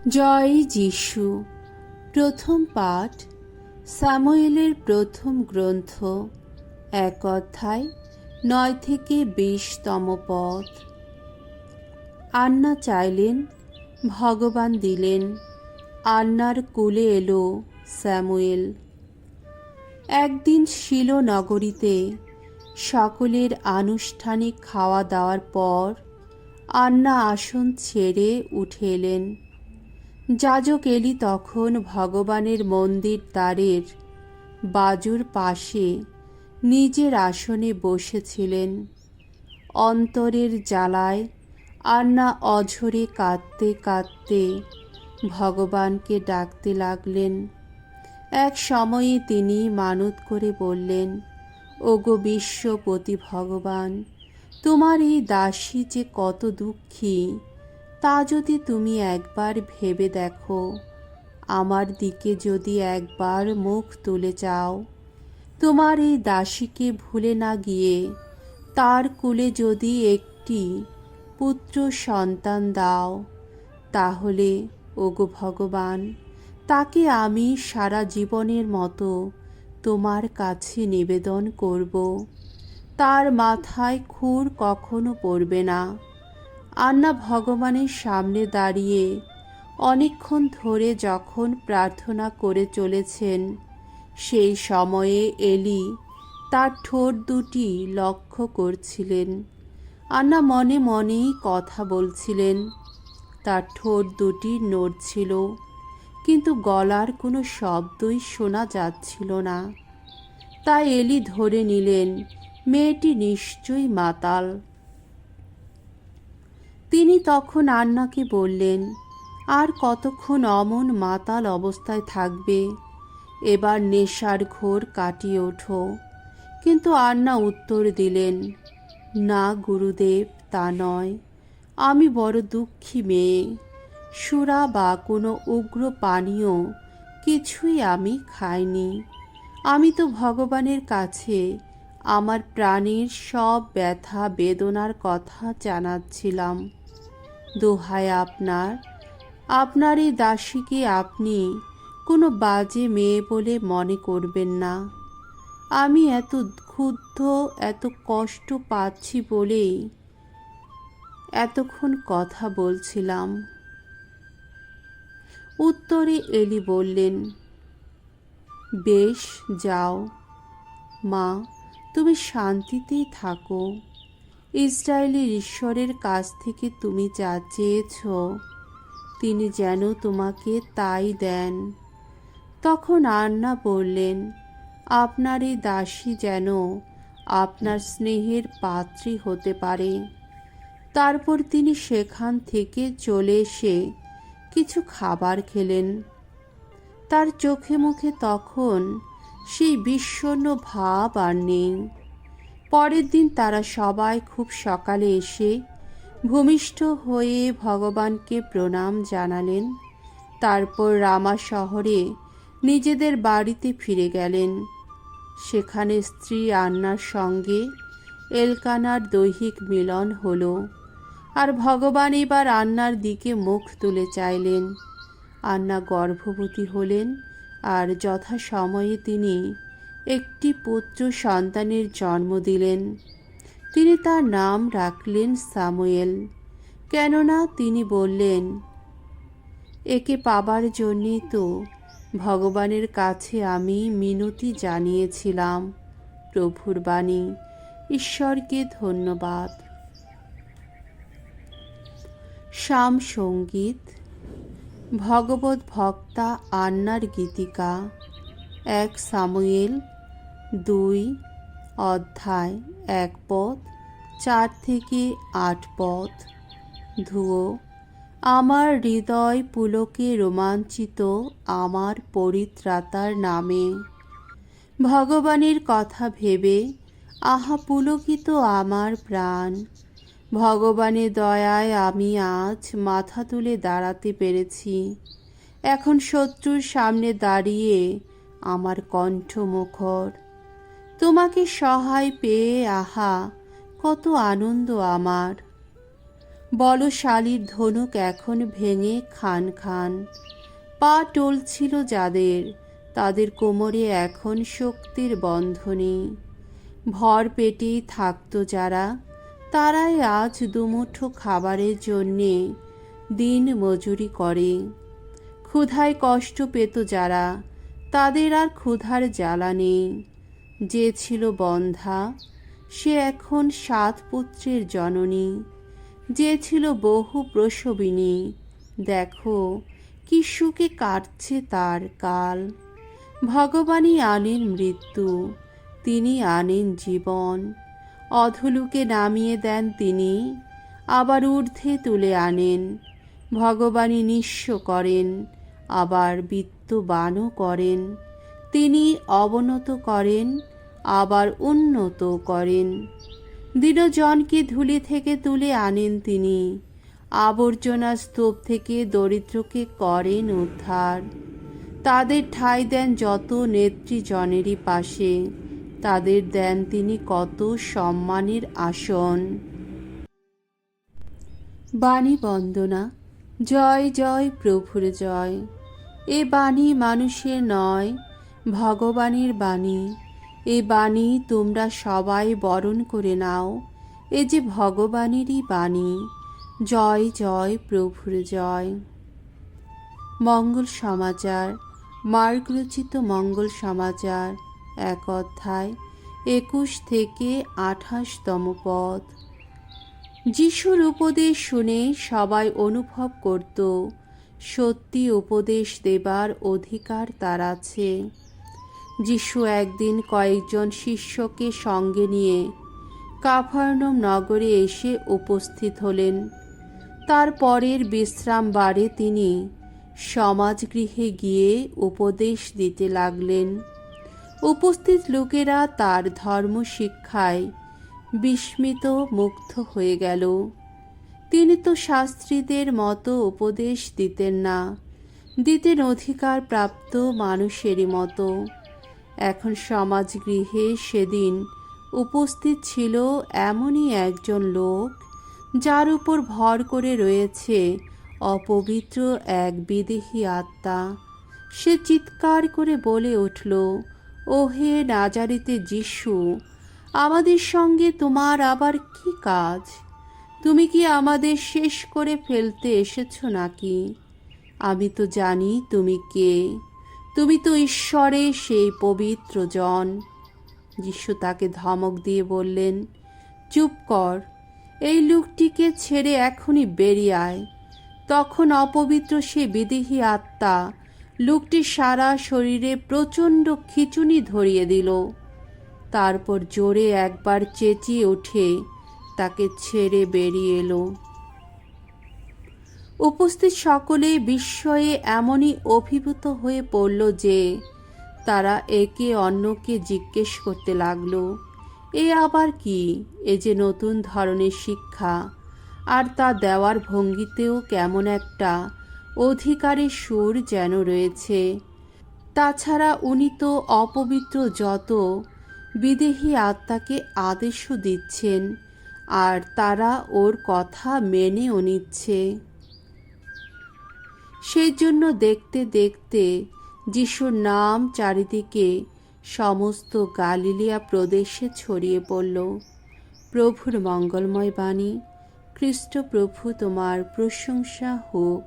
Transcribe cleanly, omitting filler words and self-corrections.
জয় যীশু। প্রথম পাঠ স্যামুয়েলের প্রথম গ্রন্থ, 1 অধ্যায় 9 থেকে 20তম পদ। আন্না চাইলেন, ভগবান দিলেন। আন্নার কোলে এলো স্যামুয়েল। একদিন শিলো নগরীতে সকলের আনুষ্ঠানিক খাওয়া দাওয়ার পর আন্না আসন ছেড়ে উঠে এলেন। যাজক এলি তখন ভগবানের মন্দির দ্বারের বাজুর পাশে নিজের আসনে বসেছিলেন। অন্তরের জ্বালায় আন্না অঝরে কাঁদতে কাঁদতে ভগবানকে ডাকতে লাগলেন। এক সময়ে তিনি মানত করে বললেন, ওগো বিশ্বপতি ভগবান, তোমার এই দাসী যে কত দুঃখী, তা যদি তুমি একবার ভেবে দেখো, আমার দিকে যদি একবার মুখ তুলে চাও, তোমার এই দাসীকে ভুলে না গিয়ে তার কোলে যদি একটি পুত্র সন্তান দাও, তাহলে ওগো ভগবান, তাকে আমি সারা জীবনের মতো তোমার কাছে নিবেদন করব। তার মাথায় খুর কখনো পড়বে না। আন্না ভগবানের সামনে দাঁড়িয়ে অনেকক্ষণ ধরে যখন প্রার্থনা করে চলেছেন, সেই সময়ে এলি তার ঠোঁট দুটি লক্ষ্য করছিলেন। আন্না মনে মনেই কথা বলছিলেন। তার ঠোঁট দুটি নড়ছিল, কিন্তু গলার কোনো শব্দই শোনা যাচ্ছিল না। তাই এলি ধরে নিলেন মেয়েটি নিশ্চয়ই মাতাল। তিনি তখন আন্নাকে বললেন, আর কতক্ষণ অমন মাতাল অবস্থায় থাকবে? এবার নেশার ঘোর কাটিয়ে ওঠো। কিন্তু আন্না উত্তর দিলেন, না গুরুদেব, তা নয়। আমি বড় দুঃখী মেয়ে। সুরা বা কোনো উগ্র পানীয় কিছুই আমি খাইনি। আমি তো ভগবানের কাছে আমার প্রাণের সব ব্যথা বেদনার কথা জানাচ্ছিলাম। দোহাই আপনার এই দাসীকে আপনি কোনো বাজে মেয়ে বলে মনে করবেন না। আমি এত ক্ষুব্ধ, এত কষ্ট পাচ্ছি বলেই এতক্ষণ কথা বলছিলাম। উত্তরে এলি বললেন, বেশ, যাও মা, তুমি শান্তিতেই থাকো। ইসরায়েলের ঈশ্বরের কাছ থেকে তুমি যা চেয়েছ, তিনি যেন তোমাকে তাই দেন। তখন আন্না বললেন, আপনার এই দাসী যেন আপনার স্নেহের পাত্রী হতে পারে। তারপর তিনি সেখান থেকে চলে এসে কিছু খাবার খেলেন। তার চোখে মুখে তখন সেই বিষণ্ণ ভাব আর নেই। পরের দিন তারা সবাই খুব সকালে এসে ভূমিষ্ঠ হয়ে ভগবানকে প্রণাম জানালেন। তারপর রামা শহরে নিজেদের বাড়িতে ফিরে গেলেন। সেখানে স্ত্রী আন্নার সঙ্গে এলকানার দৈহিক মিলন হল। আর ভগবান এবার আন্নার দিকে মুখ তুলে চাইলেন। আন্না গর্ভবতী হলেন, আর যথাসময়ে তিনি একটি পুত্র সন্তানের জন্ম দিলেন। তিনি তার নাম রাখলেন সামুয়েল, কেননা তিনি বললেন, একে পাবার জন্যই তো ভগবানের কাছে আমি মিনতি জানিয়েছিলাম। প্রভুর বাণী। ঈশ্বরকে ধন্যবাদ। শাম সঙ্গীত। ভগবত ভক্তা আন্নার গীতিকা। 1 সামুয়েল 2 অধ্যায় 1 পদ 4 থেকে 8 পদ। ধুয়ো। আমার হৃদয় পুলকে রোমাঞ্চিত আমার পরিত্রাতার নামে। ভগবানের কথা ভেবে আহা পুলকিত আমার প্রাণ। ভগবানের দয়ায় আমি আজ মাথা তুলে দাঁড়াতে পেরেছি। এখন শত্রুর সামনে দাঁড়িয়ে আমার কণ্ঠ মুখর। তোমাকে সহায় পেয়ে আহা কত আনন্দ আমার। বলশালীর ধনুক এখন ভেঙে খান খান। পা টলছিল যাদের, তাদের কোমরে এখন শক্তির বন্ধনী। ভর পেটেই থাকতো যারা, তারাই আজ দুমুঠো খাবারের জন্যে দিন মজুরি করে। ক্ষুধায় কষ্ট পেত যারা, তাদের আর ক্ষুধার জ্বালা নেই। যে ছিল বন্ধ্যা, সে এখন 7 পুত্রের জননী। যে ছিল বহু প্রসবিনী, দেখো কি সুখে কাটছে তার কাল। ভগবানই আনেন মৃত্যু, তিনি আনেন জীবন। অধোলোকে নামিয়ে দেন তিনি, আবার ঊর্ধ্বে তুলে আনেন। ভগবানই নিঃস্ব করেন, আবার বিত্তবানও করেন। তিনি অবনত করেন, আবার উন্নত করেন। দীনজনকে ধুলি থেকে তুলে আনেন তিনি, আবর্জনা স্তূপ থেকে দরিদ্রকে করেন উদ্ধার। তাদের ঠাঁই দেন যত নেত্রীজনেরই পাশে, তাদের দেন তিনি কত সম্মানের আসন। বাণী বন্দনা। জয় জয় প্রভুর জয়। এ বাণী মানুষের নয়, ভগবানের বাণী। এ বাণী তোমরা সবাই বরণ করে নাও, এ যে ভগবানেরই বাণী। জয় জয় প্রভুর জয়। মঙ্গল সমাচার। মার্ক রচিত মঙ্গল সমাচার, 1 অধ্যায়, 21 থেকে 28তম পদ। যিশুর উপদেশ শুনে সবাই অনুভব করত, সত্যি উপদেশ দেবার অধিকার তার আছে। যিশু একদিন কয়েকজন শিষ্যকে সঙ্গে নিয়ে কাফার্নাউম নগরে এসে উপস্থিত হলেন। তার পরের বিশ্রামবারে তিনি সমাজগৃহে গিয়ে উপদেশ দিতে লাগলেন। উপস্থিত লোকেরা তার ধর্মশিক্ষায় বিস্মিত মুগ্ধ হয়ে গেল। তিনি তো শাস্ত্রীদের মতো উপদেশ দিতেন না, দিতেন অধিকার প্রাপ্ত মানুষেরই মতো। এখন সমাজগৃহে সেদিন উপস্থিত ছিল এমনই একজন লোক, যার উপর ভর করে রয়েছে অপবিত্র এক বিদেহী আত্মা। সে চিৎকার করে বলে উঠল, ও হে নাজারেতে যিশু, আমাদের সঙ্গে তোমার আবার কি কাজ? তুমি কি আমাদের শেষ করে ফেলতে এসেছ নাকি? আমি তো জানি তুমি কে, তুমি তো ঈশ্বরের সেই পবিত্র জন। যিশু তাকে ধমক দিয়ে বললেন, চুপ কর, এই লোকটিকে ছেড়ে এখনই বেরিয়ে আয়। তখন অপবিত্র সে বিদেহী আত্মা লোকটির সারা শরীরে প্রচণ্ড খিঁচুনি ধরিয়ে দিল। তারপর জোরে একবার চেঁচিয়ে উঠে তাকে ছেড়ে বেরিয়ে এলো। উপস্থিত সকলে বিস্ময়ে এমনই অভিভূত হয়ে পড়ল যে তারা একে অন্যকে জিজ্ঞেস করতে লাগলো, এ আবার কি? এ যে নতুন ধরনের শিক্ষা, আর তা দেওয়ার ভঙ্গিতেও কেমন একটা অধিকারের সুর যেন রয়েছে। তাছাড়া উনি তো অপবিত্র যত বিদেহী আত্মাকে আদেশও দিচ্ছেন, আর তারা ওর কথা মেনেও নিচ্ছে। সেই জন্য দেখতে দেখতে যিশুর নাম চারিদিকে সমস্ত গালিলিয়া প্রদেশে ছড়িয়ে পড়ল। প্রভুর মঙ্গলময় বাণী। খ্রিস্ট প্রভু তোমার প্রশংসা হোক।